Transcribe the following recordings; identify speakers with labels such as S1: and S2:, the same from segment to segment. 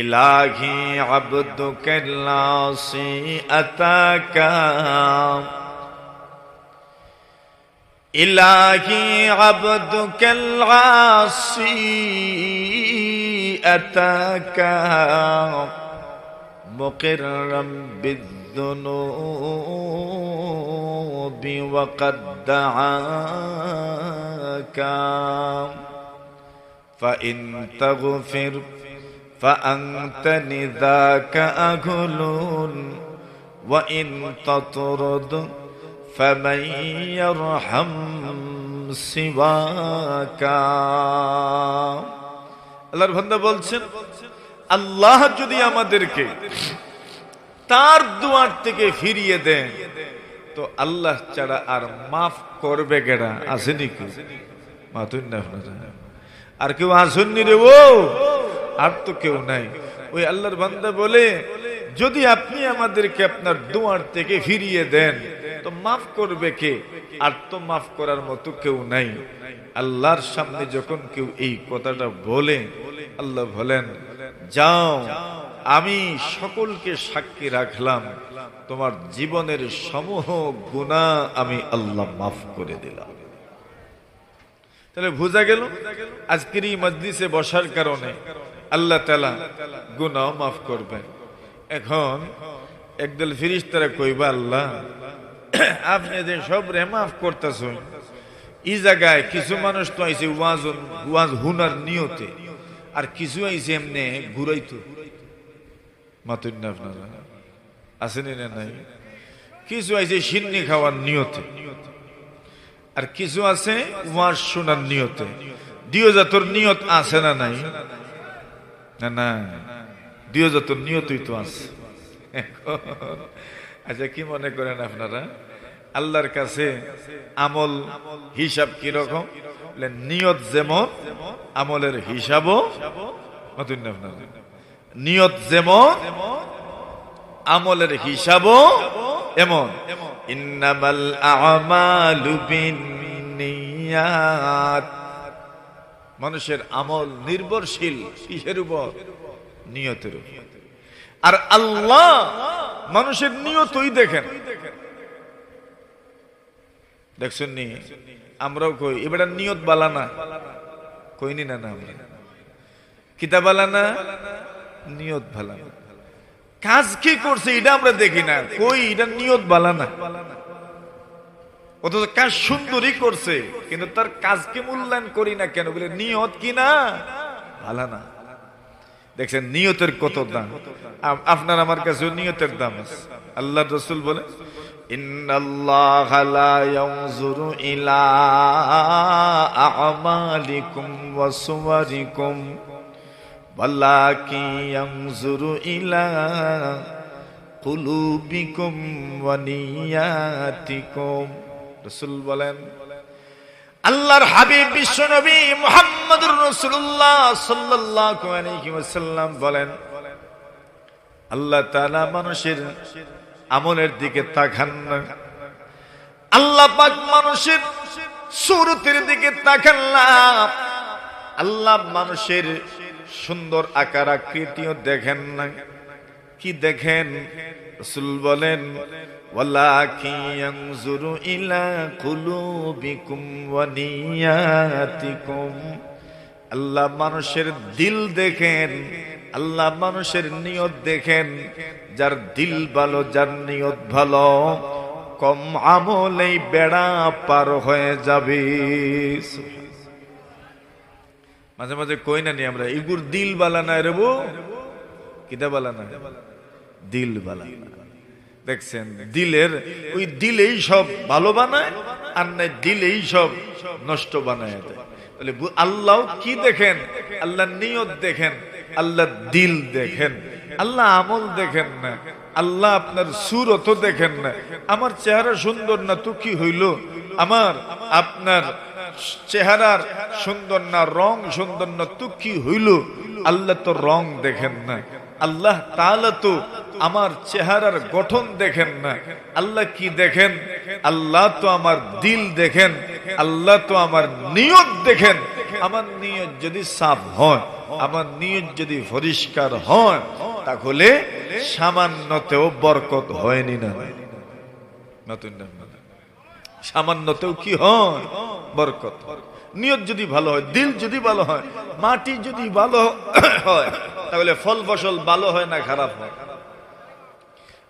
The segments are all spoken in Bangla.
S1: ইলাহি আবদুকাল্লাসি আতাকা ইলাহি আবদুকাল্লাসি আতাকা মুকিররাম বিদ্দুনুবি ওয়া ক্বাদ দাআকা ফাইন তাগফির فأنت لذاك أهل وإن تطرد فمن يرحم سواك আল্লাহর বান্দা বলছেন আল্লাহ যদি আমাদেরকে তার দুয়ার থেকে ফিরিয়ে দেন তো আল্লাহ ছাড়া আর মাফ করবে কেডা? আসেনি কি মাতুন না আর কেউ আসেননি রে? ও আর তো কেউ নাই। ওই আল্লাহর বান্দা বলে যদি আপনি আমাদেরকে আপনার দুয়ার থেকে ফিরিয়ে দেন তো মাফ করবে কে? আর তো মাফ করার মতো কেউ নাই। আল্লাহর সামনে যখন কেউ এই কথাটা বলে আল্লাহ বলেন যাও আমি সকলকে সাক্ষী রাখলাম তোমার জীবনের সমূহ গুনাহ আমি আল্লাহ মাফ করে দিলাম। তাহলে বোঝা গেল আজকের এই মজলিসে বসার কারণে আল্লাহ তাআলা গুনাহ মাফ করবেন। এখন একদল ফেরেশতারা কইবা আল্লাহ আপনি যে সব রে মাফ করতেছেন, এই জায়গায় কিছু মানুষ তো আইছে ওয়াজ হুনার নিয়তে, আর কিছু আইছে এমনি ঘুরাইতো মাতুন না আপনারা আসেনি না নাই? কিছু আইছে সিন্নি খাওয়ার নিয়তে, আর কিছু আছে ওয়াজ শোনার নিয়তে। দিও জাতর নিয়ত আছে না নাই? না না, দিও জাতর নিয়তই তো আছে। আচ্ছা কি মনে করেন আপনারা আল্লাহর কাছে আমল হিসাব কি রকম? নিয়ত যেমন আমলের হিসাবও নতুন না আপনারা, নিয়ত যেমন আমলের হিসাবও এমন। ইন্নামাল আ'মালু বিন্নিয়াত, মানুষের আমল নির্ভরশীল কিসের উপর? নিয়তের উপর। আর আল্লাহ মানুষের নিয়তই দেখেন। দেখছেন নি? আমরাও কই এবার নিয়ত বালা না, কইনি না? না আমরা কিতাব বালা না, নিয়ত ভালা না। কাজ কি করছে এটা আমরা দেখি না, কই এটা নিয়ত বালা না। অথচ কাজ সুন্দরই করছে কিন্তু তার কাজকে মূল্যায়ন করি না কেন? বলে নিয়ত কি না ভালা না। দেখছেন নিয়তের কত দাম। আপনার আমার কাছে নিয়তের দাম আছে। আল্লাহর রাসূল বলে ইন্নাল্লাহা লা ইয়ানজুরু ইলা আ'মালিকুম ওয়া সুওয়ারিকুম ওয়ালাকিন ইয়ানজুরু ইলা কুলুবিকুম ওয়া নিয়াতিকুম। রাসূল বলেন, আল্লাহর হাবিব বিশ্বনবী মুহাম্মদুর রাসূলুল্লাহ সাল্লাল্লাহু আলাইহি ওয়াসাল্লাম বলেন, আল্লাহ তাআলা মানুষের আমলের দিকে তাকান না, আল্লাহ পাক মানুষের সুরতের দিকে তাকান না, আল্লাহ মানুষের সুন্দর আকার আকৃতিও দেখেন না। কি দেখেন? রাসূল বলেন ওয়ালাকিন ইয়ানজুরু ইলা কুলুবিকুম ওয়া নিয়াতিকুম। আল্লাহ মানুষের দিল দেখেন, আল্লাহ মানুষের নিয়ত দেখেন। যার দিল ভালো, যার নিয়ত ভালো, কম আমলেই বেড়া পার হয়ে যাবে। মাঝে মাঝে কই না নি আমরা ইগুর দিল বালা না রে বো, কিতা বালা না, দিল বালা না। দেখছেন দিলের ওই দিলেই সব ভালো বানায়, আর নাই দিলেই সব নষ্ট বানায় দেয়। তাহলে আল্লাহ কি দেখেন? আল্লাহ নিয়ত দেখেন, আল্লাহ দিল দেখেন, আল্লাহ আমল দেখেন না, আল্লাহ আপনার সুরত দেখেন না। আমার চেহারা সুন্দর না তো কি হইল? আমার আপনার চেহারার সুন্দর না, রং সুন্দর না তো কি হইল? আল্লাহ তো রং দেখেন না, আল্লাহ তাআলা তো আমার চেহারার গঠন দেখেন না। আল্লাহ কি দেখেন? আল্লাহ তো আমার দিল দেখেন, আল্লাহ তো আমার নিয়ত দেখেন, আমার নিয়ত যদি সাফ হয়, আমার নিয়ত যদি পরিষ্কার হয়, তাহলে সামান্যতেও বরকত হয়নি না নতুন সামান্যতেও কি হয় বরকত। নিয়ত যদি ভালো হয়, দিল যদি ভালো হয়, মাটি যদি ভালো হয়, তাহলে ফল ফসল ভালো হয় না খারাপ হয়।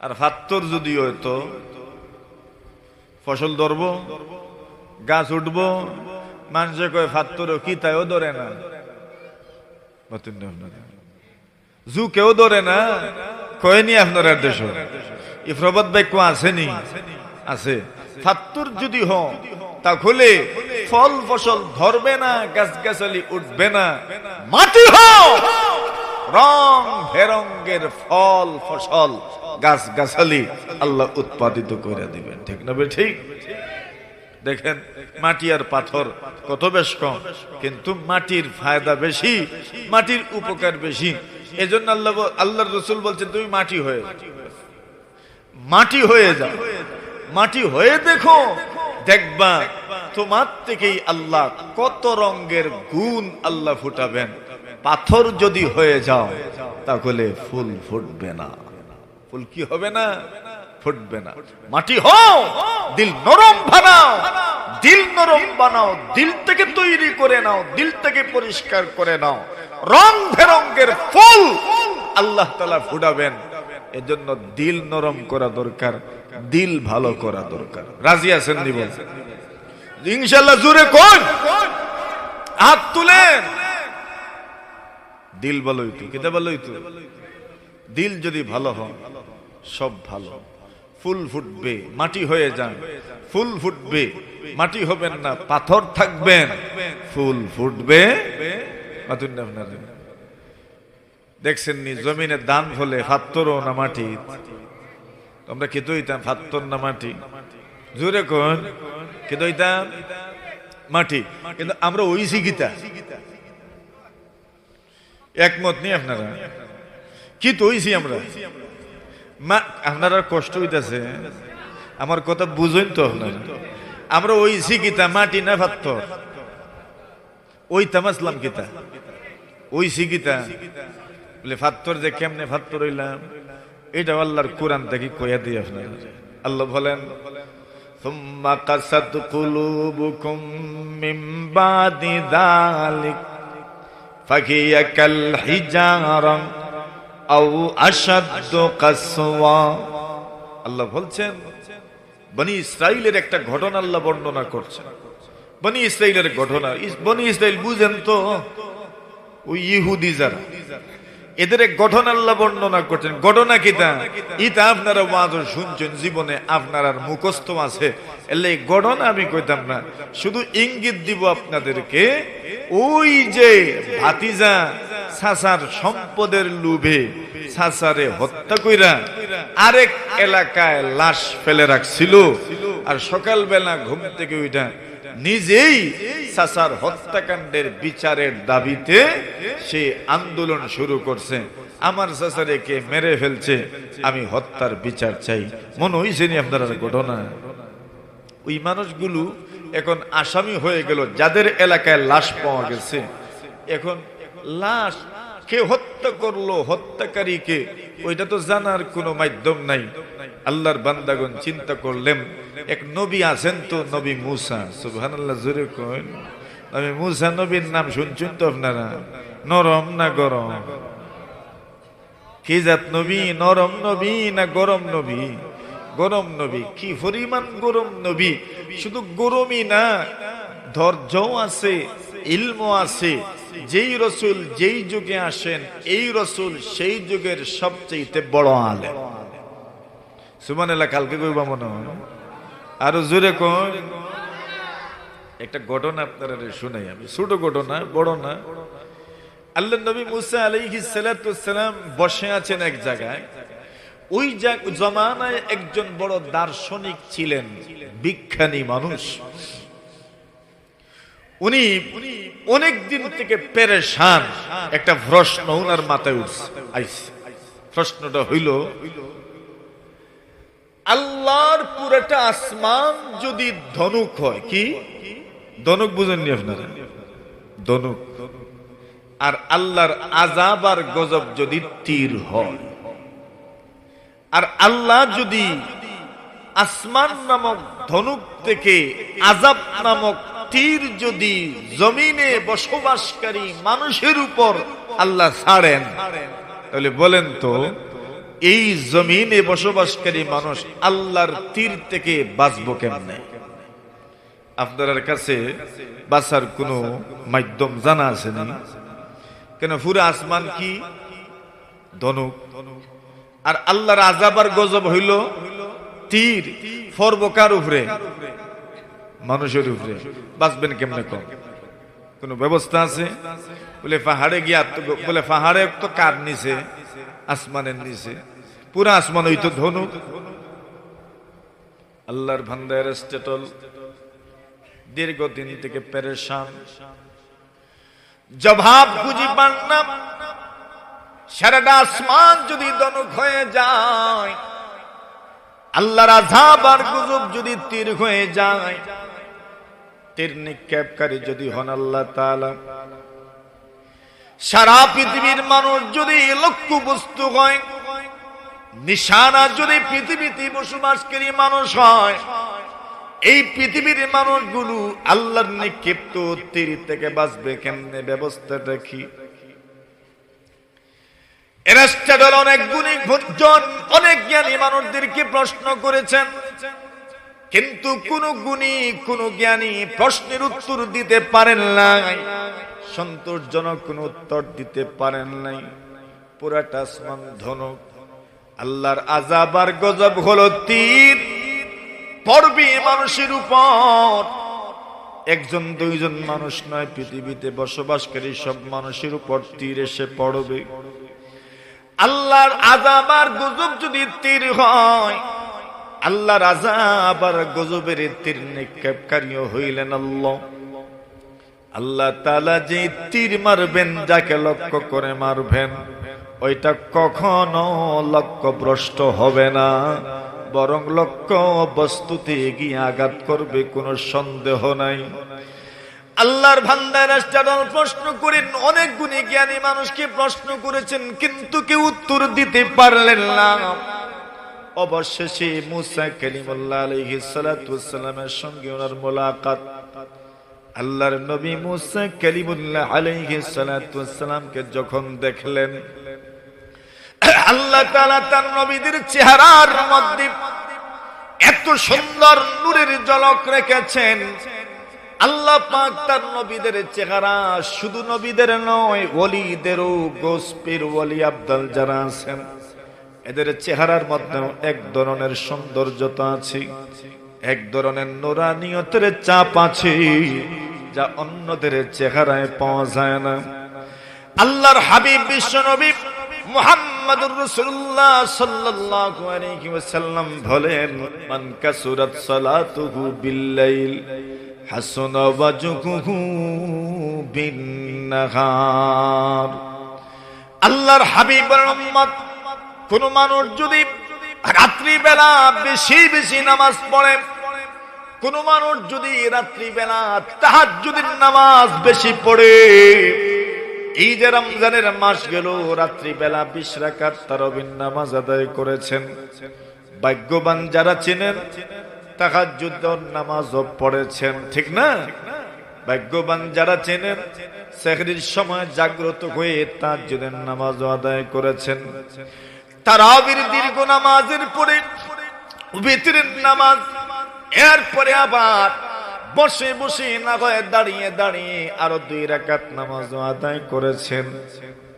S1: আর ফাত্তর যদি হয়তো ফসল ধরবো, গাছ উঠবো, মানুষে কয় ফাত্তরও কি তাইও ধরে না, জু কেউ ধরে না, কয়নি আপনার দেশ এই প্রবাদ বাক্য আসেনি, আছে। ফাত্তর যদি হয় তাহলে ফল ফসল ধরবে না, গাছ গাছালি উঠবে না। মাটি হও, রং বেরঙ্গের ফল ফসল গাছ গাছালি আল্লাহ উৎপাদিত করে দিবেন, ঠিক না ঠিক? দেখেন মাটি আর পাথর কত বেশ কম, কিন্তু মাটির ফায়দা বেশি, মাটির উপকার বেশি। এজন্য আল্লাহর রাসূল বলছেন তুমি মাটি হয়ে যাও, মাটি হয়ে যাও, মাটি হয়ে দেখো, দেখবা তোমার থেকেই আল্লাহ কত রঙের গুণ আল্লাহ ফুটাবেন। পাথর যদি হয়ে যাও তাহলে ফুল ফুটবে না, ফুল কি হবে না, ফুটবে না। মাটি হও, দিল নরম বানাও, দিল নরম বানাও, দিল থেকে তৈরি করে নাও, দিল থেকে পরিষ্কার করে নাও, রং বেরঙ্গের ফুল আল্লাহ তাআলা ফুটাবেন। এজন্য দিল নরম করা দরকার, দিল ভালো করা দরকার। রাজি আছেন নি বল ইনশাআল্লাহ? জোরে কোন হাত তুলেন। দিল ভালো হইতো, কিতা ভালো হইতো? দিল যদি ভালো হয় সব ভালো, ফুল ফুটবে। মাটি হয়ে যান, ফুল ফুটবে, মাটি হবেন না, পাথর থাকবেন, ফুল ফুটবে। দেখছেন নি জমিনে দান হলে ফাত্তরও না মাটি? তোমরা কি দইতাম ফাত্তর না মাটি? জোরে কোন কি দইতাম? মাটি। কিন্তু আমরা ওইছি গীতা, একমত নেই আপনারা? কি তো হইছি আমরা? আপনারা কষ্ট হইতেছে, আমার কথা বুঝেন তো আপনারা? আমরা ওইছি গীতা, মাটি না পাথর? ওইতাম আসলাম গীতা, ওইছি গীতা বলে পাথর যে কেমনে পাথর হইলাম, এটা আল্লাহর কোরআন থেকে কইয়া দিই আপনার। আল্লাহ বলেন সুম্মা কাসাত কুলুবুকুম মিন বাদি যালিক ফাহিয়া কাল হিজারা আও আশাদ্দু কাসওয়া। আল্লাহ বলছেন বনি ইসরাইলের একটা ঘটনা আল্লাহ বর্ণনা করছেন। বনি ইসরাইলের ঘটনা, বনি ইসরাইল বুঝেন তো, ওই ইহুদি যারা, এদের এক ঘটনা আল্লাহ বর্ণনা করছেন। ঘটনা কিতা? ইতা আপনারা ওয়াজ শুনছেন, জীবনে আপনার আর মুখস্থ আছে, এলে ঘটনা আমি কইতাম না, শুধু ইঙ্গিত দিব আপনাদেরকে। ওই যে ভাতিজা চাচার সম্পদের লোভে চাচারে হত্যা কইরা আরেক এলাকায় লাশ ফেলে রাখছিল, আর সকালবেলা ঘুম থেকে উঠা নিজেই চাচার হত্যাকাণ্ডের বিচারের দাবিতে সে আন্দোলন শুরু করছে। আমার চাচারে কে মেরে ফেলছে, আমি হত্যার বিচার চাই। মনে হইছে নি আপনার ঘটনা? ওই মানুষগুলো এখন আসামি হয়ে গেল, যাদের এলাকায় লাশ পাওয়া গেছে। এখন লাশ কে হত্যা করলো, হত্যাকারীকে, ওইটা তো জানার কোনো মাধ্যম নাই। আল্লাহর বান্দাগণ চিন্তা করলেন, এক নবী আছেন তো, নবী মুসা। সুবহানাল্লাহ, জোরে কইন। নবী মুসা নবীর নাম শুনছেন তো আপনারা? নরম না গরম? কি জাত নবী? নরম নবী না গরম নবী? গরম নবী। কি পরিমাণ গরম নবী! শুধু গরমই না, ধৈর্যও আছে, ইলমও আছে। যেই রসুল যেই যুগে আসেন, এই রসুল সেই যুগের সবচেয়ে বড় আলেম। সুবহানাল্লাহ, কালকে কইবা মনে হয়। আরো জোরে কোন। একটা ঘটনা আপনারা শুনাই আমি, ছোট ঘটনা, বড় না। আল্লাহর নবী মুসা আলাইহিস সালাতু ওয়াসসালাম বসে আছেন এক জায়গায়। ওই জমানায় একজন বড় দার্শনিক ছিলেন, বিজ্ঞানী মানুষ। উনি অনেক দিন থেকে পেরেশান। একটা প্রশ্ন উনার মাথায় আইছে। প্রশ্নটা হইল, আল্লাহর পুরোটা আসমান যদি ধনুক হয়, কি ধনুক বুঝেননি আপনারা? ধনুক। আর আল্লাহর আযাব আর গজব যদি তীর হয়, আর আল্লাহ যদি আসমান নামক ধনুক থেকে আযাব নামক তীর যদি জমিনে বসবাসকারী মানুষের উপর আল্লাহ ছাড়েন, তাহলে বলেন তো এই জমিনে বসবাসকারী মানুষ আল্লাহর তীর থেকে বাঁচবো কেমনে? আপনার কাছে বাঁচার কোনো মাধ্যম জানা আছে না? কেন পুরো আসমান কি ধনুক, আর আল্লাহর আযাব আর গজব হইল তীর। ফরব কার উপরে? মানুষের উপরে। বাঁচবেন কেমনে? কোন ব্যবস্থা আছে? বলে পাহাড়ে গিয়া, বলে পাহাড়ে তো কার নিচে? আসমানের নিচে। পুরা আসমান হইতো ধনুক। আল্লাহর বান্দা এরিস্টটল দীর্ঘদিন থেকে পেরেশান, জবাব খুঁজি পান না। সারাটা আসমান যদি ধনুক হয়ে যায়, আল্লাহর আযাব আর গজব যদি তীর হয়ে যায়, তীর নিক্ষেপকারী যদি হন আল্লাহ তাআলা, সারা পৃথিবীর মানুষ যদি লক্ষ্য বস্তু হয়, নিশানা যদি পৃথিবীতে বসবাসকারী মানুষ হয়, এই পৃথিবীর মানুষগুলো আল্লাহর নিক্ষিপ্ত তীর থেকে বাঁচবে কেমনে? ব্যবস্থাটা কি? এরিস্টটল অনেক গুণী ভোজন, অনেক জ্ঞানী মানুষদেরকে প্রশ্ন করেছেন, কিন্তু কোন গুণী কোন জ্ঞানী প্রশ্নের উত্তর দিতে পারেন নাই, সন্তোষজনক কোন উত্তর দিতে পারেন নাই। পুরাটা আসমান ধনুক। আল্লাহর আযাব আর গজব হলো তীর, পড়বে মানুষের উপর। একজন দুইজন মানুষ নয়, পৃথিবীতে বসবাসকারী সব মানুষের উপর তীর এসে পড়বে। আল্লাহর আযাব আর গজব যদি তীর হয়, আল্লাহর আযাব আর গজবের তীর নিক্ষেপকারীও হইলেন আল্লাহ। আল্লাহ তাআলা যে তীর মারবেন, যাকে লক্ষ্য করে মারবেন, ওইটা কখনো লক্ষ্যভ্রষ্ট হবে না, বরং লক্ষ্য বস্তুতে গিয়ে আঘাত করবে, কোনো সন্দেহ নাই। আল্লাহর বান্দা এরিস্টটল প্রশ্ন করেন, অনেক গুণী জ্ঞানী মানুষকে প্রশ্ন করেছেন, কিন্তু কেউ উত্তর দিতে পারলেন না। অবশেষে মুসা কালিমুল্লাহ আলাইহিস সালাতু ওয়াস সালামের সঙ্গে ওনার মোলাকাত। আল্লাহর নবী মুসা কালিমুল্লাহ আলাইহিস সালাতু ওয়াস সালামকে যখন দেখলেন, আল্লাহ তাআলা তার নবীদের চেহারার মধ্যে এত সুন্দর নূরের ঝলক রেখেছেন। আল্লাহ পাক তার নবীদের চেহারা শুধু নবীদের নয়, ওলিদেরও, গোসপের ওলি আব্দাল যারা আছেন, এদের চেহারার মধ্যে এক ধরনের সৌন্দর্যতা আছে, এক ধরনের নূরানিয়তের চাপ আছে, যা অন্যদের চেহারায় পাওয়া যায় না। আল্লাহর হাবিব বিশ্ব নবী মুহাম্মদুর রাসূলুল্লাহ সাল্লাল্লাহু আলাইহি ওয়াসাল্লাম বলেন, মান কাসুরাত সালাতুহু বিল-লাইল হাসানা ওয়াজহুহু বিন-নাহার। আল্লাহর হাবিবের উম্মত, কোন মানুষ যদি রাত্রি বেলা বেশি বেশি নামাজ পড়ে, কোন মানুষ যদি রাত্রি বেলা তাহাজ্জুদের নামাজ বেশি পড়ে, এই যে রমজানের মাস গেল, রাত্রি বেলা 20 রাকাত তারাবির নামাজ আদায় করেছেন, ভাগ্যবান যারা চিনেন, তাহাজ্জুদের নামাজও পড়েছেন, ঠিক না? ভাগ্যবান যারা চেনেন, সেহরির সময় জাগ্রত হয়ে তাহাজ্জুদের নামাজও আদায় করেছেন। তারাবির দীর্ঘ নামাজের পরে বিতরের নামাজ, এরপরে আবার বসে বসে না হয় দাঁড়িয়ে দাঁড়িয়ে আরো 2 রাকাত নামাজ আদায় করেছেন,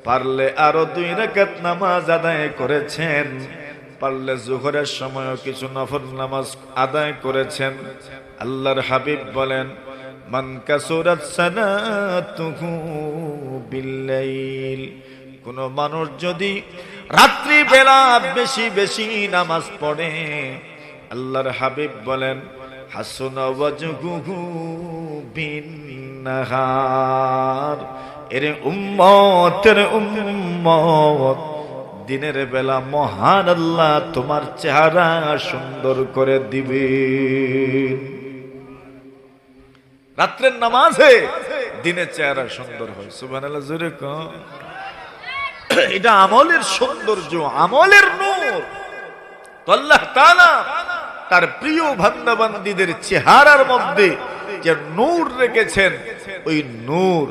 S1: পারলে আরো 2 রাকাত নামাজ আদায় করেছেন, পারলে যোহরের সময় কিছু নফল নামাজ আদায় করেছেন। আল্লাহর হাবিব বলেন, মান কাসুরাত সালাতুহু বিল-লাইল, কোন মানুষ যদি রাত্রি বেলা বেশি বেশি নামাজ পড়ে, আল্লাহর হাবিব বলেন, হাসুনা ওয়াজহুহু বিন-নাহার। এরে উম্মতের উম্মত, দিনের বেলা মহান আল্লাহ তোমার চেহারা সুন্দর করে দিবেন। রাত্রের নামাজে দিনে চেহারা সুন্দর হয়। সুবহানাল্লাহ, জোরে কও। এটা আমলের সৌন্দর্য, আমলের নূর। তো আল্লাহ তাআলা তার প্রিয় বান্দাবান্দীদের চেহারার মধ্যে যে নূর রেখেছেন, ওই নূর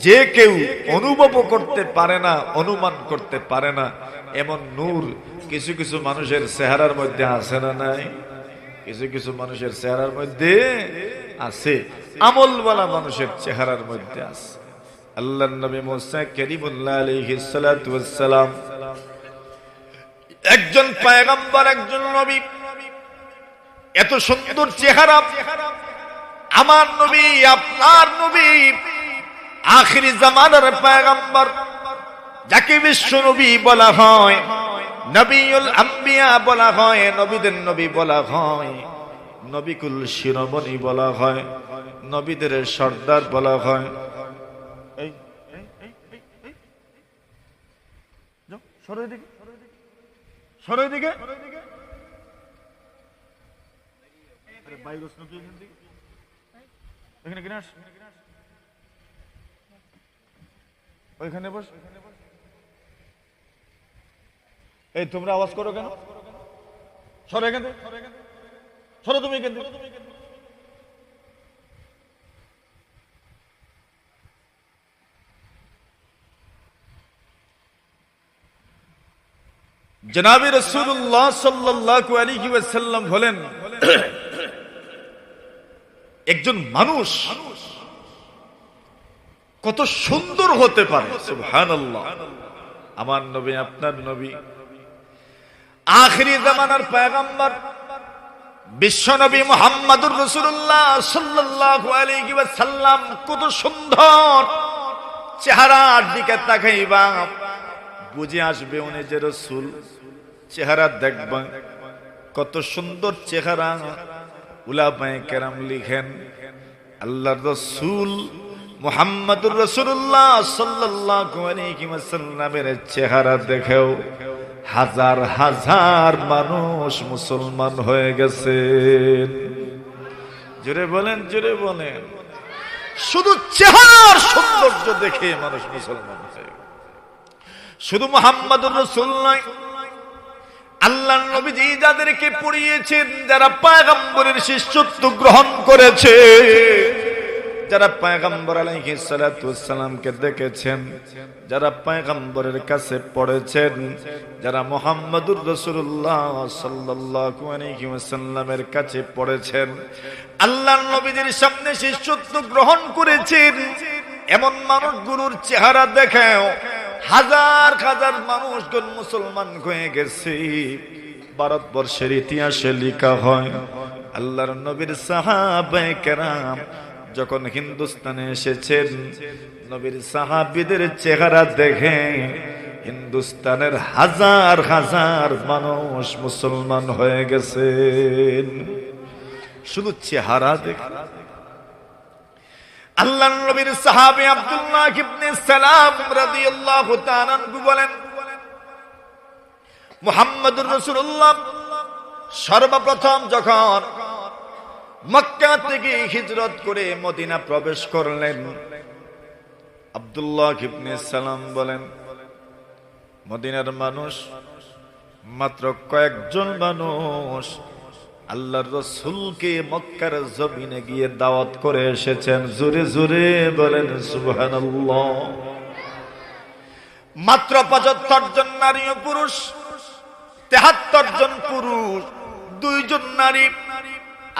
S1: যে কেউ অনুভব করতে পারে না, অনুমান করতে পারে না, এমন নূর কিছু কিছু মানুষের চেহারার মধ্যে আছে না নাই? কিছু কিছু মানুষের চেহারার মধ্যে আছে, আমলওয়ালা মানুষের চেহারার মধ্যে আছে। আল্লাহর নবী মুসা কালিমুল্লাহ আলাইহিস সালাতু ওয়াস সালাম একজন পয়গম্বর, একজন নবী, এত সুন্দর চেহারা। আমার নবী, আপনার নবী, আখিরি জামানার পয়গম্বর, যাকে বিশ্ব নবী বলা হয়, নবিউল আম্বিয়া বলা হয়, নবীদের নবী বলা হয়, নবিকুল শিরোমণি বলা হয়, নবীদের সর্দার বলা হয়। ওইখানে বস। এই তোমরা আওয়াজ করো কেন? সরো এখান থেকে, সরো তুমি এখান থেকে। জনাবে রাসূলুল্লাহ সাল্লাল্লাহু আলাইহি ওয়াসাল্লাম বলেন, একজন মানুষ কত সুন্দর হতে পারে। সুবহানাল্লাহ। আমার নবী, আপনার নবী, আখিরি জামানার পয়গম্বর বিশ্ব নবী মুহাম্মদুর রাসূলুল্লাহ সাল্লাল্লাহু আলাইহি ওয়াসাল্লাম কত সুন্দর। চেহারার দিকে তাকাইবা, বুঝে আসবে উনি যে রাসূল। চেহারা দেখবা কত সুন্দর চেহারা। উলামায়ে কেরাম লিখেন, আল্লাহর রাসূল মুহাম্মদুর রাসূলুল্লাহ সাল্লাল্লাহু আলাইহি ওয়াসাল্লামের চেহারা দেখেও হাজার হাজার মানুষ মুসলমান হয়ে গেছে। জোরে বলেন, জোরে বলেন। শুধু চেহারার সৌন্দর্য দেখে মানুষ মুসলমান হয়ে গেছে। শুধু মুহাম্মদুর রাসূল নয়, আল্লাহর নবীজি যাদেরকে পড়িয়েছেন, যারা পয়গম্বরের শিষ্যত্ব গ্রহণ করেছে, যারা পয়গম্বর আলাইহিস সালাতু ওয়াস সালামকে দেখেছেন, যারা পয়গম্বরের কাছে পড়েছেন, যারা মুহাম্মদুর রাসূলুল্লাহ সাল্লাল্লাহু আলাইহি ওয়াসাল্লামের কাছে পড়েছেন, আল্লাহর নবীজির সামনে শিষ্যত্ব গ্রহণ করেছেন, এমন মানুষগুলোর চেহারা দেখেও হাজার হাজার মানুষজন মুসলমান হয়ে গেছে। ভারতবর্ষের ইতিহাসে লেখা হয়, আল্লাহর নবীর সাহাবায়ে কেরাম যখন হিন্দুস্তানে এসেছেন, নবীর সাহাবীদের চেহারা দেখে হিন্দুস্তানের হাজার হাজার মানুষ মুসলমান হয়ে গেছেন, শুধু চেহারা দেখে। আল্লাহর নবীর সাহাবী আব্দুল্লাহ ইবনে সালাম রাদিয়াল্লাহু তাআলা আনহু বলেন, মুহাম্মদুর রাসূলুল্লাহ সর্বপ্রথম যখন মক্কা থেকে হিজরত করে মদিনা প্রবেশ করলেন, আব্দুল্লাহ ইবনে সালাম বলেন, মদিনার মানুষ মাত্র কয়েকজন মানুষ আল্লাহর রাসূলকে মক্কার জমিনে গিয়ে দাওয়াত করে এসেছেন। জোরে জোরে বলেন সুবহানাল্লাহ। মাত্র 75 জন নারী ও পুরুষ, 73 জন পুরুষ, 2 জন নারী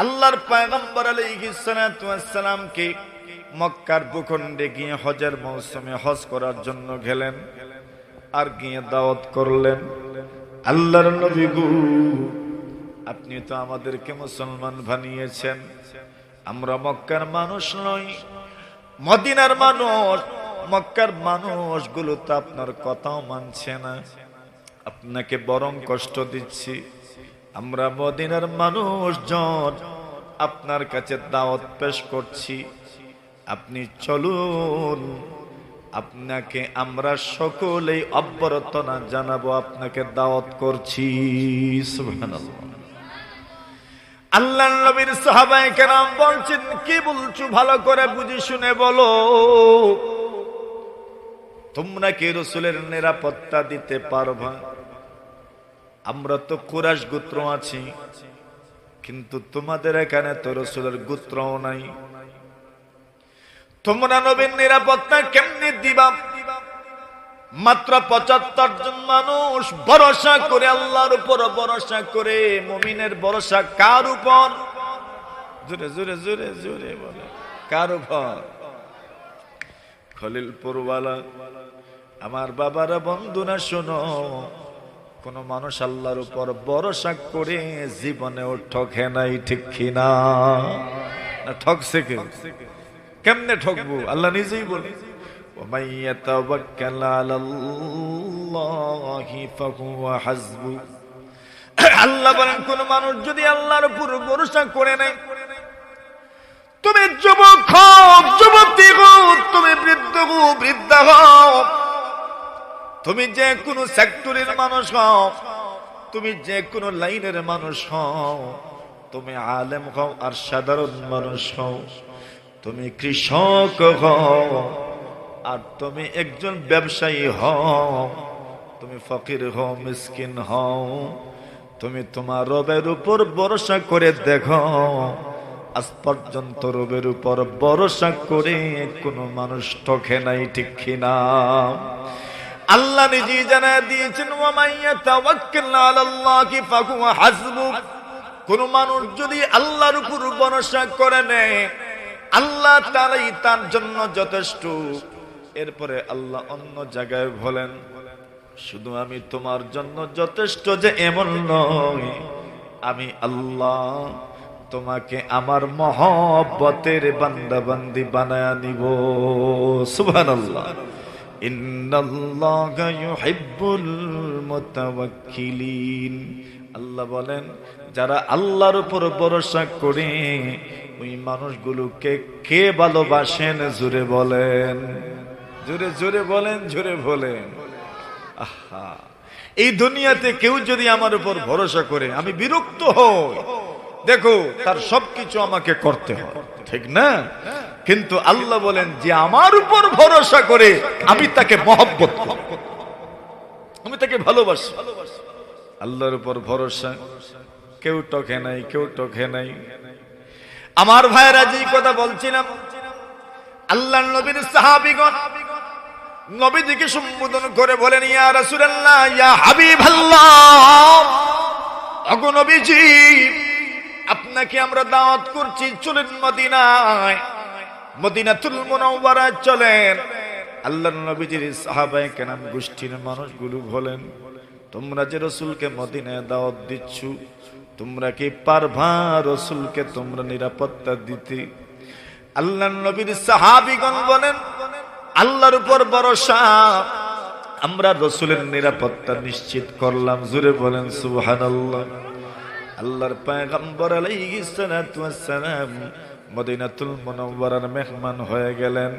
S1: আল্লাহর পয়গম্বর আলাইহিস সালাতু ওয়াস সালামকে মক্কার ভূখণ্ডে গিয়ে হজের মৌসুমে হজ করার জন্য গেলেন, আর গিয়ে দাওয়াত করলেন, আল্লাহর নবী গো, আপনি তো আমাদেরকে মুসলমান বানিয়েছেন, আমরা মক্কার মানুষ নই, মদিনার মানুষ। মক্কার মানুষগুলো তো আপনার কথাও মানছে না, আপনাকে বরং কষ্ট দিচ্ছি। আমরা মদিনার মানুষজন আপনার কাছে দাওয়াত পেশ করছি, আপনি চলুন, আপনাকে আমরা সকলেই অভ্যর্থনা জানাবো, আপনাকে দাওয়াত করছি। সুবহানাল্লাহ। আল্লাহর নবীর সাহাবায়ে কেরাম বলছেন, কি বলছো ভালো করে বুঝে শুনে বলো, তোমরা কি রাসূলের নিরাপত্তা দিতে পারবা? আমরা তো কুরাইশ গোত্র আছি, কিন্তু তোমাদের এখানে তো রাসূলের গোত্রও নাই, তোমরা নবীর নিরাপত্তা কেমনে দিবা? মাত্র ৭৫ জন মানুষ ভরসা করে, আল্লাহর উপর ভরসা করে। মুমিনের ভরসা কার উপর? জোরে জোরে জোরে জোরে বলে, কার উপর? খলিলপুরওয়ালা আমার বাবারা, বন্ধুরা শোনো, কোন মানুষ আল্লাহর উপর ভরসা করে জীবনেও ঠকে নাই, ঠিক কিনা? না ঠকছে কে? কেমনে ঠকবো? আল্লাহ নিজেই বলে, وَمَن يَتَوَكَّلْ عَلَى اللَّهِ فَهُوَ حَسْبُهُ। আল্লাহ বলেন, কোন মানুষ যদি আল্লাহর উপর ভরসা করে নেয়, তুমি যুবক হও, যুবতী হও, তুমি বৃদ্ধ হও, বৃদ্ধা হও, তুমি যে কোনো সেক্টরের মানুষ হও, তুমি যে কোনো লাইনের মানুষ হও, তুমি আলেম হও আর সাধারণ মানুষ হও, তুমি কৃষক হও আর তুমি একজন ব্যবসায়ী হও, তুমি ফকির হও, মিসকিন হও, তুমি তোমার রবের উপর ভরসা করে দেখো, আজ পর্যন্ত রবের উপর ভরসা করে কোনো মানুষ ঠকে নাই, ঠিক কিনা? আল্লাহ নিজেই জানায় দিয়েছেন, ওয়া মান তাওয়াক্কাল আলাল্লাহি ফাহুয়া হাসবুহ। কোন মানুষ যদি আল্লাহর উপর ভরসা করে নেয়, আল্লাহ তাআলাই তার জন্য যথেষ্ট। এরপরে আল্লাহ অন্য জায়গায় বলেন, শুধু আমি তোমার জন্য যথেষ্ট যে এমন নয়, আমি আল্লাহ তোমাকে আমার মহব্বতের বান্দা বান্দি বানায়া নিব। সুবহানাল্লাহ। ইন্নাল্লাহা ইউহিব্বুল মুতাওয়াক্কিলিন। আল্লাহ বলেন, যারা আল্লাহর উপর ভরসা করে ওই মানুষগুলোকে কে ভালোবাসেন? জোরে বলেন, জোরে জোরে বলেন, জোরে বলেন। আহা, এই দুনিয়াতে কেউ যদি আমার উপর ভরসা করে আমি বিরক্ত হই, দেখো তার সবকিছু আমাকে করতে হয়, ঠিক না? কিন্তু আল্লাহ বলেন, যে আমার উপর ভরসা করে আমি তাকে মহব্বত করি, আমি তাকে ভালোবাসি। আল্লাহর উপর ভরসা, কেউ টকে নাই, কেউ টকে নাই। আমার ভাইরা, যে কথা বলছিলাম, আল্লাহর নবীর সাহাবীগণ নবীজিকে সম্বোধন করে বলেন, ইয়া রাসূলুল্লাহ, ইয়া হাবিবাল্লাহ, ওগো নবীজি, আপনাকে আমরা দাওয়াত করছি, চলেন মদিনায়, মদিনাতুল মুনাওয়ারায় চলেন। আল্লাহর নবীজির সাহাবায়ে কেরাম গোষ্ঠীর মানুষগুলো বলেন, তোমরা যে রাসূলকে মদিনায় দাওয়াত দিচ্ছ, তোমরা কি পারবা রাসূলকে তোমরা নিরাপত্তা দিতে? আল্লাহর নবীর সাহাবীগণ বলেন, আল্লাহর উপর ভরসা, আমরা রাসূলের নিরাপত্তা নিশ্চিত করলাম। জোরে বলেন সুবহানাল্লাহ। আল্লাহর পয়গম্বর আলাইহিস সালাতু ওয়াস সালাম মদিনাতুল মুনাওয়ারার মেহমান হয়ে গেলেন।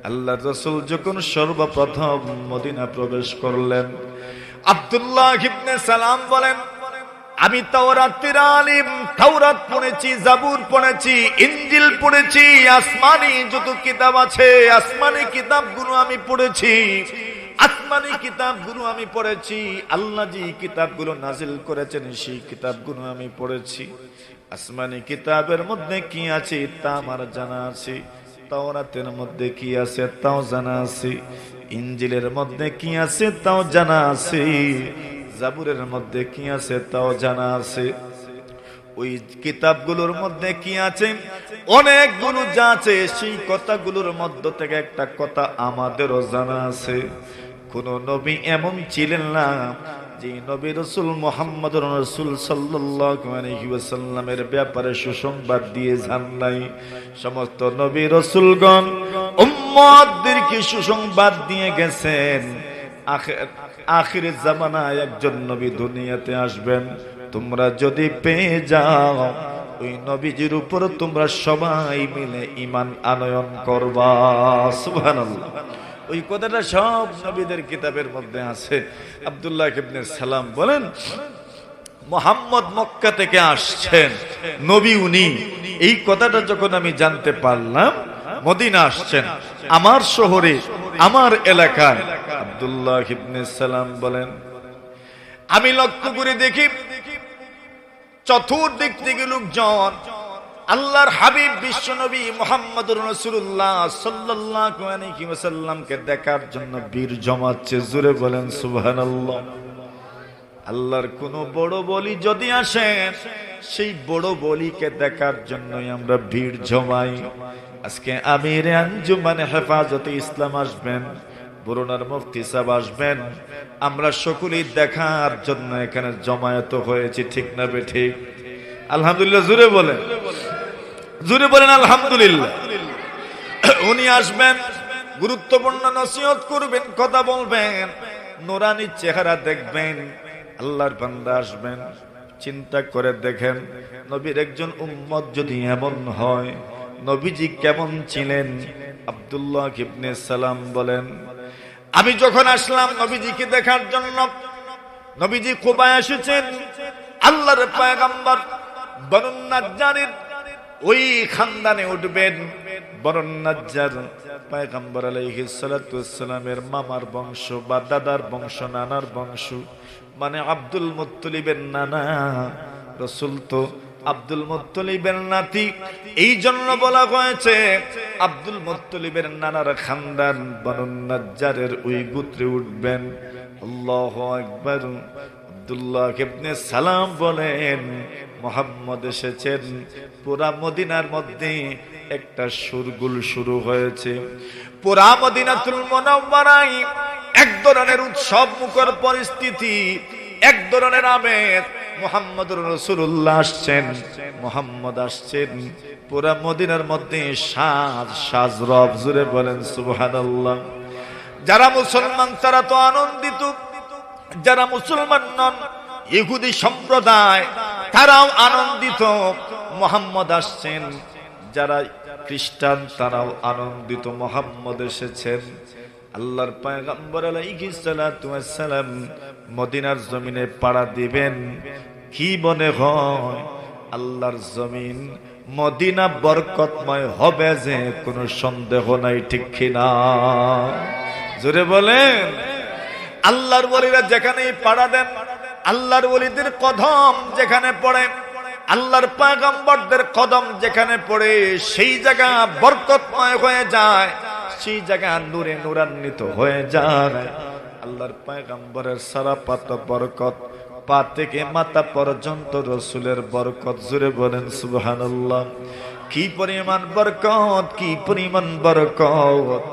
S1: আল্লাহর রাসূল যখন সর্বপ্রথম মদিনা প্রবেশ করলেন, আব্দুল্লাহ ইবনে সালাম বলেন, আমি তাওরাতের আলিম, তাওরাত পড়েছি, জাবুর পড়েছি, ইনজিল পড়েছি, আসমানি যত কিতাব আছে আসমানি কিতাবগুলো আমি পড়েছি, আসমানি কিতাবগুলো আমি পড়েছি, আল্লাহ যে কিতাবগুলো নাজিল করেছেন সেই কিতাবগুলো আমি পড়েছি। আসমানি কিতাবের মধ্যে কি আছে তা আমার জানা আছে, তাওরাতের মধ্যে কি আছে তাও জানা আছে, ইনজিলের মধ্যে কি আছে তাও জানা আছে, জাবুরের মধ্যে কি আছে তাও জানা আছে। ওই কিতাবগুলোর মধ্যে কি আছে, অনেকগুলো যা আছে, সেই কথাগুলোর মধ্য থেকে একটা কথা আমাদেরও জানা আছে। কোন নবী এমন ছিলেন না যে নবী রাসূল মুহাম্মদুর রাসূল সাল্লাল্লাহু আলাইহি ওয়াসাল্লামের ব্যাপারে সুসংবাদ দিয়ে যান নাই। সমস্ত নবী রাসূলগণ উম্মতদেরকে সুসংবাদ দিয়ে গেছেন, আখিরের জামানায় একজন নবী দুনিয়াতে আসবেন, তোমরা যদি পেয়ে যাও ওই নবীজির উপর তোমরা সবাই মিলে ঈমান আনয়ন করবা। সুবহানাল্লাহ। ওই কথাটা সব নবীদের কিতাবের মধ্যে আছে। আব্দুল্লাহ ইবনে সালাম বলেন, মুহাম্মদ মক্কা থেকে আসছেন, নবী উনি, এই কথাটা যখন আমি জানতে পারলাম, মদিনা আসছেন আমার শহরে, আমার এলাকায়। আব্দুল্লাহ ইবনে সালাম বলেন, আমি লক্ষ্য করে দেখি চতুর্দিক থেকে লোকজন আল্লাহর হাবিব বিশ্বনবী মুহাম্মদুর রাসূলুল্লাহ সাল্লাল্লাহু আলাইহি ওয়াসাল্লামকে দেখার জন্য ভিড় জমাচ্ছে। জোরে বলেন সুবহানাল্লাহ। আল্লাহর কোন বড় বলি যদি আসেন, সেই বড় বলিকে দেখার জন্যই আমরা ভিড় জমাই। আজকে আমিরে আঞ্জুমানে হেফাজতে ইসলাম আসবেন, বরুণার মুফতি সাহেব আসবেন, আমরা সকলেই দেখার জন্য এখানে জমায়েত হয়েছে, ঠিক না বেঠিক? আলহামদুলিল্লাহ জোরে বলেন, জোরে বলেন আলহামদুলিল্লাহ। উনি আসবেন, গুরুত্বপূর্ণ নসিহত করবেন, কথা বলবেন, নুরানি চেহারা দেখবেন। আল্লাহর বান্দা আসবেন, চিন্তা করে দেখেন নবীর একজন উম্মত যদি এমন হয়, নবীজি কেমন ছিলেন? আব্দুল্লাহ ইবনে সালাম বলেন, আমি যখন আসলাম নবীজিকে দেখার জন্য, নবীজি কুবায় এসেছেন, আল্লাহর পয়গম্বর বনু নাজ্জারের ওই খানদানে উঠবেন। বনু নাজ্জার পয়গম্বর আলাইহিস সালাতু ওয়াস সালামের মামার বংশ বা দাদার বংশ, নানার বংশ, মানে আব্দুল মুত্তালিবের নানা। রাসূল তো আব্দুল মুত্তালিবের নাতি, এই জন্য বলা হয়েছে আব্দুল মুত্তালিবের নানার খানদান বনু নাজ্জারের ওই গোত্রে উঠবেন। আল্লাহু আকবার। আব্দুল্লাহ ইবনে সালাম বলেন, মুহাম্মদ এসেছেন, পুরা মদিনার মধ্যে একটা শোরগোল শুরু হয়েছে। পুরা মদিনাতুল মুনাওয়ারায় এক ধরনের উৎসব মুখর পরিস্থিতি, এক ধরনের আবেগ। মুহাম্মদুর রাসূলুল্লাহ আসছেন, মুহাম্মদ আসছেন, পুরা মদিনার মধ্যে সাজ সাজ রব। জোরে বলেন সুবহানাল্লাহ। যারা মুসলমান তারা তো আনন্দিত, যারা মুসলমান নন, ইহুদি সম্প্রদায়, তারাও আনন্দিত, মুহাম্মদ আসছেন। যারা খ্রিস্টান তারাও আনন্দিত, মুহাম্মদ এসেছেন। আল্লাহর পয়গম্বর আলাইহিস সালাতু ওয়াস সালাম মদিনার জমিনে পাড়া দিবেন। কি মনে হয় আল্লাহর জমিন মদিনা বরকতময় হবে যে কোনো সন্দেহ নাই, ঠিক কিনা? জোরে বলেন। আল্লাহর ওলিরা যেখানেই পাড়া দেন, আল্লাহর ওলিদের কদম যেখানে পড়ে, আল্লাহর পয়গম্বরদের কদম যেখানে পড়ে, সেই জায়গা বরকতময় হয়ে যায়, সেই জায়গা নূরে নূরান্বিত হয়ে যায়। আল্লাহর পয়গম্বরের সারা পাতা বরকত, পা থেকে মাথা পর্যন্ত রাসূলের বরকত। জোরে বলেন সুবহানাল্লাহ। কি পরিমাণ বরকত, কি পরিমাণ বরকত!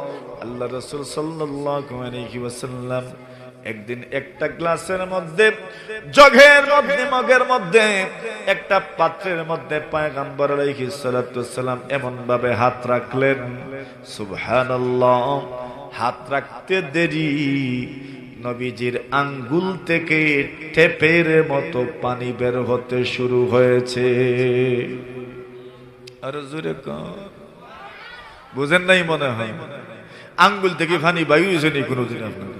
S1: আল্লাহ রাসূল সাল্লাল্লাহু আলাইহি ওয়াসাল্লাম একদিন একটা গ্লাসের মধ্যে, জগের মধ্যে, মগের মধ্যে, একটা পাত্রের মধ্যে পয়গম্বর আলাইহিস সালাতু ওয়াস সালাম এমন ভাবে হাত রাখলেন, সুবহানাল্লাহ। হাত রাখতে দেরি নবীজির আঙ্গুল থেকে টেপের মতো পানি বের হতে শুরু হয়েছে। আর জোরে কর, বুঝেন নাই মনে হয়? আঙ্গুল থেকে পানি বাহির হয়েছে নি কোনোদিন? আপনার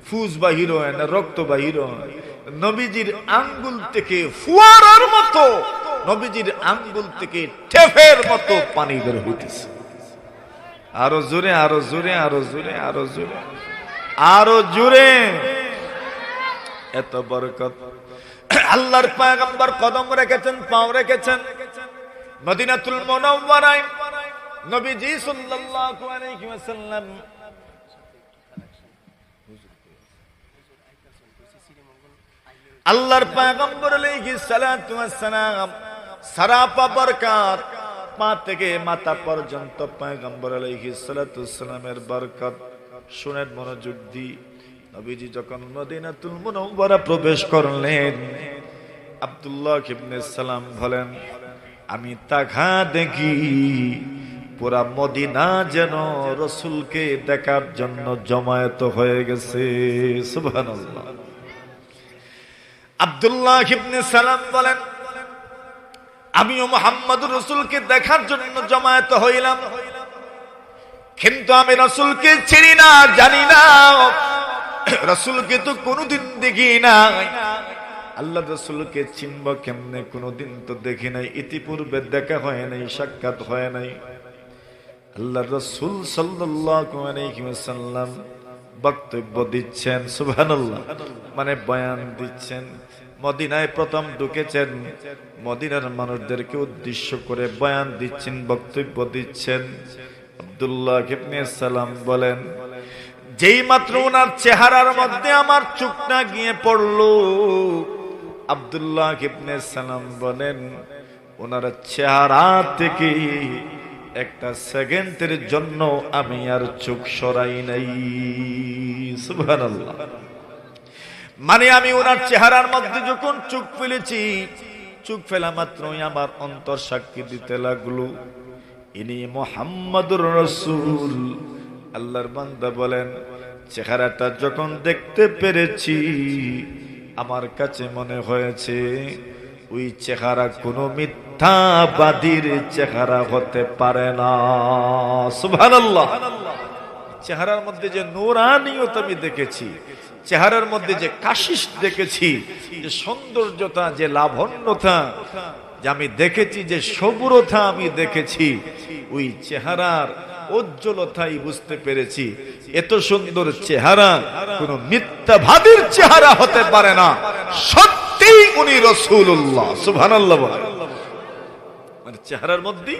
S1: ফুস বাহির হয় না, রক্ত বাহির হয়? নবীজির আঙ্গুল থেকে ফুয়ারার মতো, নবীজির আঙ্গুল থেকে টেপের মতো পানি বের হইতেছে। আরো জোরে, আরো জোরে, আরো জোরে, আরো জোরে, আরো জোরে। এত বরকত। আল্লাহর পয়গম্বর কদম রেখেছেন, পাও রেখেছেন মদিনাতুল মুনাওয়ারায়। নবীজি সাল্লাল্লাহু আলাইহি ওয়াসাল্লাম আল্লাহর পয়গম্বর আলাইহিস সালাতু ওয়াস সালাম সারাপা বরকত, পা থেকে মাথা পর্যন্ত পয়গম্বর আলাইহিস সালাতু ওয়াস সালামের বরকত। শুনেন মনোযোগ দিয়ে, নবীজি যখন মদিনাতুল মুনাওয়ারা প্রবেশ করলেন, আব্দুল্লাহ ইবনে সালাম বলেন, আমি তাকা দেখি পুরা মদিনা যেন রাসূলকে দেখার জন্য জমায়েত হয়ে গেছে। সুবহানাল্লাহ। আব্দুল্লাহ ইবনে সালাম বলেন, আমিও মুহাম্মদুর রাসূলকে দেখার জন্য জমায়েত হইলাম, কিন্তু আমি রাসূলকে চিনি না, জানি না, রাসূলকে তো কোনোদিন দেখি নাই। আল্লাহ রাসূলকে চিনব কেমনে? কোনোদিন তো দেখি নাই, ইতিপূর্বে দেখা হয় নাই, সাক্ষাৎ হয় নাই। আল্লাহ রাসূল সাল্লাল্লাহু আলাইহি ওয়াসাল্লাম বক্তব্য দিচ্ছেন, সুবহানাল্লাহ, মানে বয়ান দিচ্ছেন। মদিনায় প্রথম ঢুকেছেন, মদিনার মানুষদেরকে উদ্দেশ্য করে বয়ান দিচ্ছেন, বক্তব্য দিচ্ছেন। আব্দুল্লাহ ইবনে সালাম বলেন, যেই মাত্র ওনার চেহারার মধ্যে আমার চোখটা গিয়ে পড়লো, আব্দুল্লাহ ইবনে সালাম বলেন, ওনার চেহারা থেকে একটা সেকেন্ডের জন্য আমি আর চোখ সরাই নাই। সুবহানাল্লাহ। মানে আমি ওনার চেহারার মধ্যে যখন চোখ ফেলেছি, চোখ ফেলা মাত্রই আমার অন্তর সাক্ষী দিতে লাগলো, ইনি মুহাম্মাদুর রাসূল। আল্লাহর বান্দা বলেন, চেহারাটা যখন দেখতে পেরেছি, আমার কাছে মনে হয়েছে ওই চেহারা কোনো মিথ্যাবাদীর চেহারা হতে পারে না। সুবহানাল্লাহ। চেহারার মধ্যে যে নূরানিয়ত আমি দেখেছি, চেহারার মধ্যে যে কাশিশ দেখেছি, যে সৌন্দর্যতা, যে লাবণ্যতা যে আমি দেখেছি, যে সবুরতা আমি দেখেছি, ওই চেহারার উজ্জ্বলতাই বুঝতে পেরেছি এত সুন্দর চেহারা কোনো মিথ্যাবাদীর চেহারা হতে পারে না, সত্যিই উনি রাসূলুল্লাহ। সুবহানাল্লাহ। মানে চেহারার মধ্যে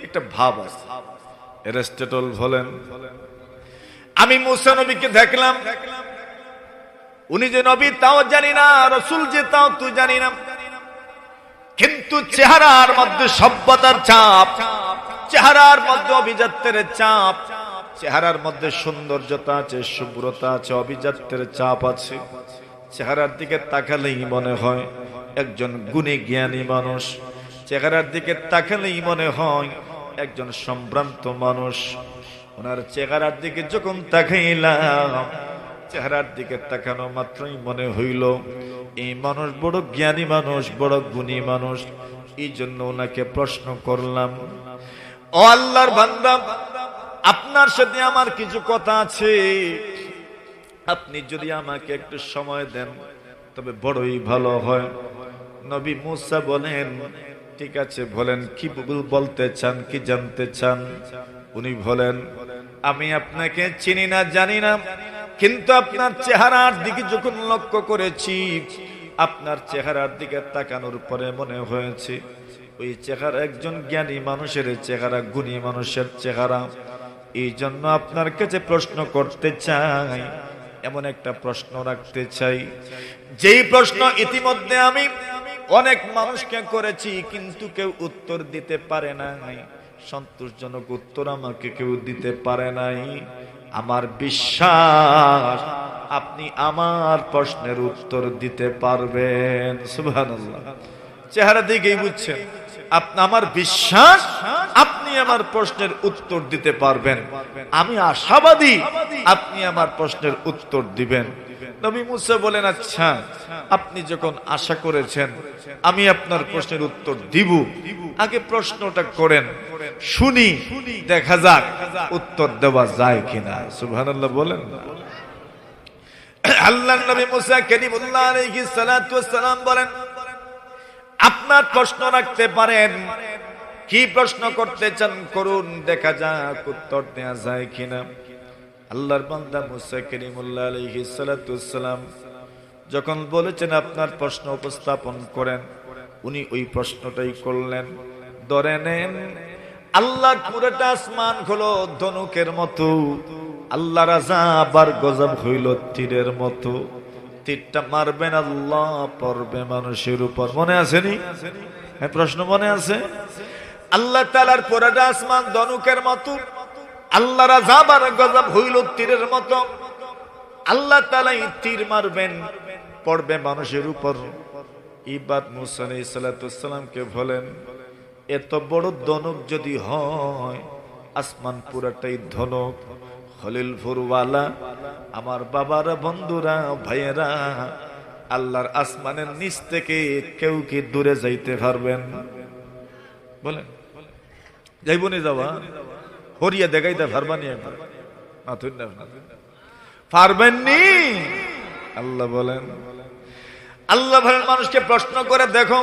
S1: একটা ভাব আছে। এরিস্টটল বলেন, আমি মুসা নবীকে দেখলাম, উনি যে নবী তাও জানি না, রাসূল যে তাও তো জানি না, কিন্তু চেহারার মধ্যে সভ্যতার ছাপ, চেহারার মধ্যে অভিজাত্যের চাপ, চেহারার মধ্যে সৌন্দর্যতা আছে, শুভ্রতা আছে, অভিজাত্যের চাপ আছে। চেহারার দিকে তাকালেই মনে হয় একজন গুণী জ্ঞানী মানুষ, চেহারার দিকে তাকালেই মনে হয় একজন সম্ভ্রান্ত মানুষ। ওনার চেহারার দিকে যখন তাকাইলাম, চেহারার দিকে তাকানো মাত্রই মনে হইল এই মানুষ বড় জ্ঞানী মানুষ, বড় গুণী মানুষ। এই জন্য ওনাকে প্রশ্ন করলাম, ও আল্লাহর বান্দা, আপনার সাথে আমার কিছু কথা আছে, আপনি যদি আমাকে একটু সময় দেন তবে বড়ই ভালো হয়। নবী মুসা বলেন, ঠিক আছে, বলেন কি বলতে চান, কি জানতে চান? উনি বলেন, আমি আপনাকে চিনি না, জানি না, কিন্তু আপনার চেহারার দিকে যখন লক্ষ্য করেছি, আপনার চেহারার দিকে তাকানোর পরে মনে হয়েছে ওই চেহারা একজন জ্ঞানী মানুষের চেহারা, গুণী মানুষের চেহারা। এই জন্য আপনার কাছে প্রশ্ন করতে চাই, এমন একটা প্রশ্ন রাখতে চাই, যেই প্রশ্ন ইতিমধ্যে আমি অনেক মানুষকে করেছি, কিন্তু কেউ উত্তর দিতে পারে নাই, সন্তোষজনক উত্তর আমাকে কেউ দিতে পারে নাই। আমার বিশ্বাস আপনি আমার প্রশ্নের উত্তর দিতে পারবেন। সুবহানাল্লাহ। চেহারা দিকেই বুঝছেন, আমার বিশ্বাস আপনি আমার প্রশ্নের উত্তর দিতে পারবেন। আমি আশাবাদী আপনি আমার প্রশ্নের উত্তর দিবেন। নবী মুসা বলেন, আচ্ছা, আপনি যখন আশা করেছেন আমি আপনার প্রশ্নের উত্তর দিব, আগে প্রশ্নটা করেন, শুনি, দেখা যাক উত্তর দেওয়া যায় কিনা। সুবহানাল্লাহ বলেন। আল্লাহর নবী মুসা কালিমুল্লাহ আলাইহিস সালাতু ওয়াস সালাম বলেন, আপনার প্রশ্ন রাখতে পারেন, কি প্রশ্ন করতে চান করুন, দেখা যাক উত্তর দেয়া যায় কিনা। আল্লাহর বান্দা মুসা কালিমুল্লাহ আলাইহিস সালাতু ওয়াস সালাম যখন বলেছেন আপনার প্রশ্ন উপস্থাপন করেন, উনি ওই প্রশ্নটাই করলেন। ধরে নেন আল্লাহর পুরোটা আসমান হলো ধনুকের মতো, আল্লাহর আযাব আর গজব হইল তীরের মতো। তীরটা মারবেন আল্লাহ, পড়বে মানুষের উপর। মনে আসেনি? হ্যাঁ, প্রশ্ন মনে আছে? আল্লাহ তাআলার পুরোটা আসমান ধনুকের মতো, আল্লাহর আযাব আর গজব হইল তীরের মতো। আল্লাহ তাআলা তীর মারবেন, পড়বে মানুষের উপর। ইবাদ মুসা আলাইহিস সালাতু ওয়াস সালামকে বলেন, এত বড় ধনুক যদি হয়, আসমান পুরাটাই ধনুক, খলিলপুরওয়ালা আমার বাবারা, বন্ধুরা, ভাইয়েরা, আল্লাহর আসমানের নিচ থেকে কেউ কি দূরে যাইতে পারবেন? বলেন, যাইবনি? যাওয়া হরিয়া দেখাইতে পারবানি? পারবেননি? আল্লাহ বলেন, আল্লাহ বলেন মানুষকে প্রশ্ন করে দেখো,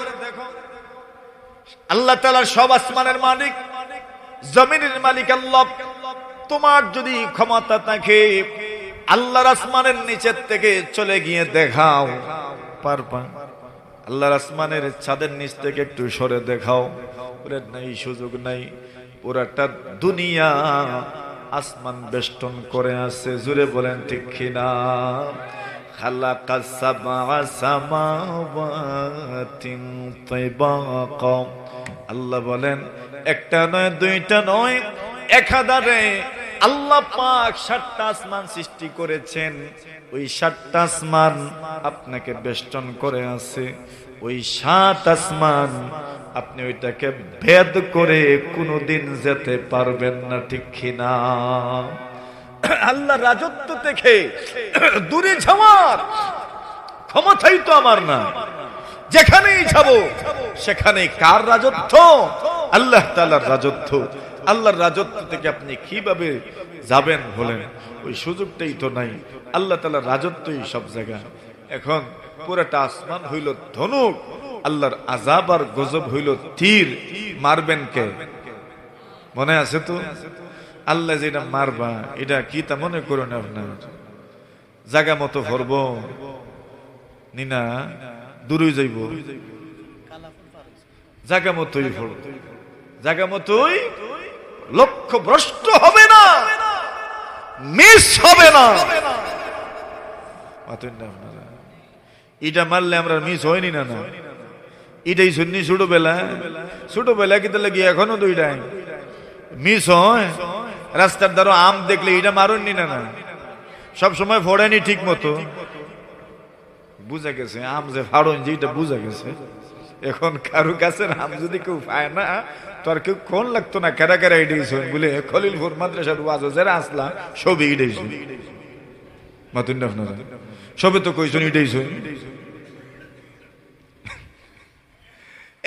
S1: আল্লাহ তাআলা সব আসমানের মালিক, জমিনের মালিক আল্লাহ। তোমার যদি ক্ষমতা থাকে আল্লাহর আসমানের নিচের থেকে চলে গিয়ে দেখাও, পারবা? আল্লাহর আসমানের ছাদের নিচ থেকে একটু সরে দেখাও। বলে নাই, সুযোগ নাই। পুরাটা দুনিয়া আসমান বেষ্টন করে আছে। জুড়ে বলেন ঠিক কিনা? খালাকাস সাবআ সামাওয়াতিন তিবাকা। আল্লাহ বলেন একটা নয়, দুইটা নয়, একাধারে আল্লাহ পাক 7টা আসমান সৃষ্টি করেছেন। ওই 7টা আসমান আপনাকে বেষ্টন করে আছে। ওই 7 আসমান আপনি ওইটাকে ভেদ করে কোনোদিন যেতে পারবেন না, ঠিক কিনা? আল্লাহ রাজত্ব থেকে দূরে যাওয়ার ক্ষমতাই তো আমার না। যেখানেই যাব সেখানে কার রাজত্ব? আল্লাহ তাআলার রাজত্ব। আল্লাহর রাজত্ব থেকে আপনি কিভাবে যাবেন বলেন? ওই সুযোগটাই তো নাই। আল্লাহ তাআলার রাজত্বই সব জায়গায়। এখন পুরাটা আসমান হইল ধনুক, আল্লাহর আযাব আর গজব হইল তীর। মারবেন কে? মনে আছে তো? আল্লাহ যেটা মারবা এটা কি তা মনে করুন আপনার জায়গা মতো ভরব নিনা, দূরে যাইব, জায়গা মতোই ভরব, জায়গা মতোই। লক্ষ্য ভ্রষ্ট হবে না, মিস হবে না। এটা মারলে আমরা মিস হয়নি না? না, এটাই শুনি ছোটবেলা কিন্তু লাগি এখনো দুইটাই মিস হয়। রাস্তার দ্বারা আম দেখলে এটা মারুননি না? না, সব সময় ফোড়েনি ঠিক মতো। বুঝা গেছে আম যে ফাড়ন যে এটা বুঝা গেছে। এখন কারু কাছে আম যদি কেউ পায় না, তোর কেউ কোন লাগতো না কেরা কেরা এটাই শুন বলে খলিলপুর মাদ্রাসার ওয়াজ যারা আসলা সবই এটাই শুন। মাতুন আপনারা সবে তো কইছেন এটাই শুন।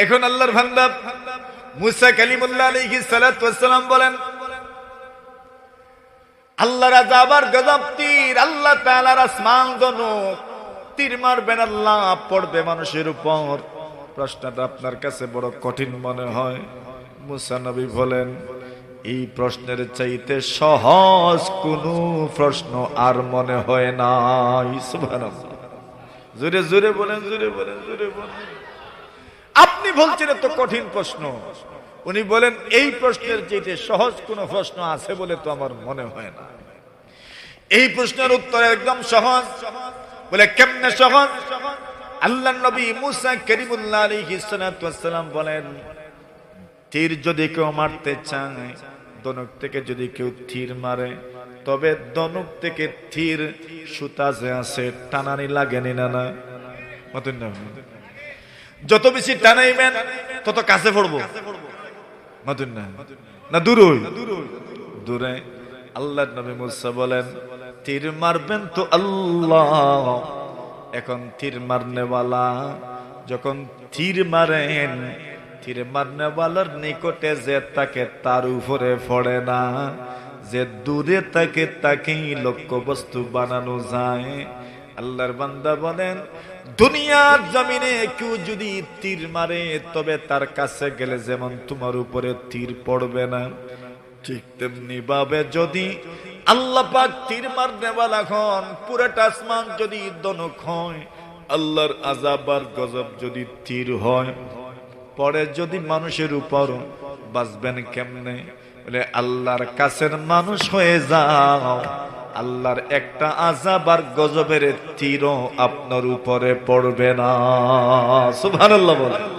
S1: এখন আল্লাহর বান্দা মুসা কালিমুল্লাহ আলাইহিস সালাতু ওয়াস সালাম বলেন, আল্লাহর আযাব আর গজব তীর, আল্লাহ তাআলার আসমান ধনুক তীর মারবেন আল্লাহ, পড়বে মানুষের উপর। প্রশ্নটা আপনার কাছে বড় কঠিন মনে হয়। মুসা নবী বলেন, এই প্রশ্নের চাইতে সহজ কোনো প্রশ্ন আর মনে হয় না। সুবহানাল্লাহ। জোরে জোরে বলেন, জোরে বলেন, জোরে বলেন। আপনি বলছেন এত কঠিন প্রশ্ন, উনি বলেন এই প্রশ্নের চাইতে সহজ কোন প্রশ্ন আছে বলে তো আমার মনে হয় না। এই প্রশ্নের উত্তর একদম সহজ। বলে কেমনে সহজ? আল্লাহর নবী মুসা কালিমুল্লাহ আলাইহিস সালাতু ওয়াস সালাম বলেন, তীর যদি কেউ মারতে চায়, ধনুক থেকে যদি কেউ তীর মারে, তবে ধনুক থেকে তীর সুতা যে আছে টানানি লাগেনি না? না, মতন না। যত বেশি টানাইবেন তত কাছে পড়বো, মতন না? না দূরে দূরে। আল্লাহর নবী মুসা বলেন, তীর মারবেন তো আল্লাহ। এখন তীর মারনেওয়ালা যখন তীর মারেন, তীর মারনেওয়ালার নিকটে যে তাকে তার উপরে পড়ে না, যে দূরে তাকে তাকেই লক্ষ্য বস্তু বানানো যায়। আল্লাহর বান্দা বলেন, দুনিয়ার জমিনে কেউ যদি তীর মারে, তবে তার কাছে গেলে যেমন তোমার উপরে তীর পড়বে না, ঠিক তেমনি ভাবে যদি আল্লাহ পাক তীর মারনেওয়ালা হন, পুরোটা আসমান যদি ধনুক হয়, আল্লাহর আযাব আর গজব যদি তীর হয়, পরে যদি মানুষের উপর, বাঁচবেন কেমনে? বলে আল্লাহর কাছের মানুষ হয়ে যাও, আল্লাহর একটা আযাব আর গজবের তীরও আপনার উপরে পড়বে না। সুবহানাল্লাহ বলে।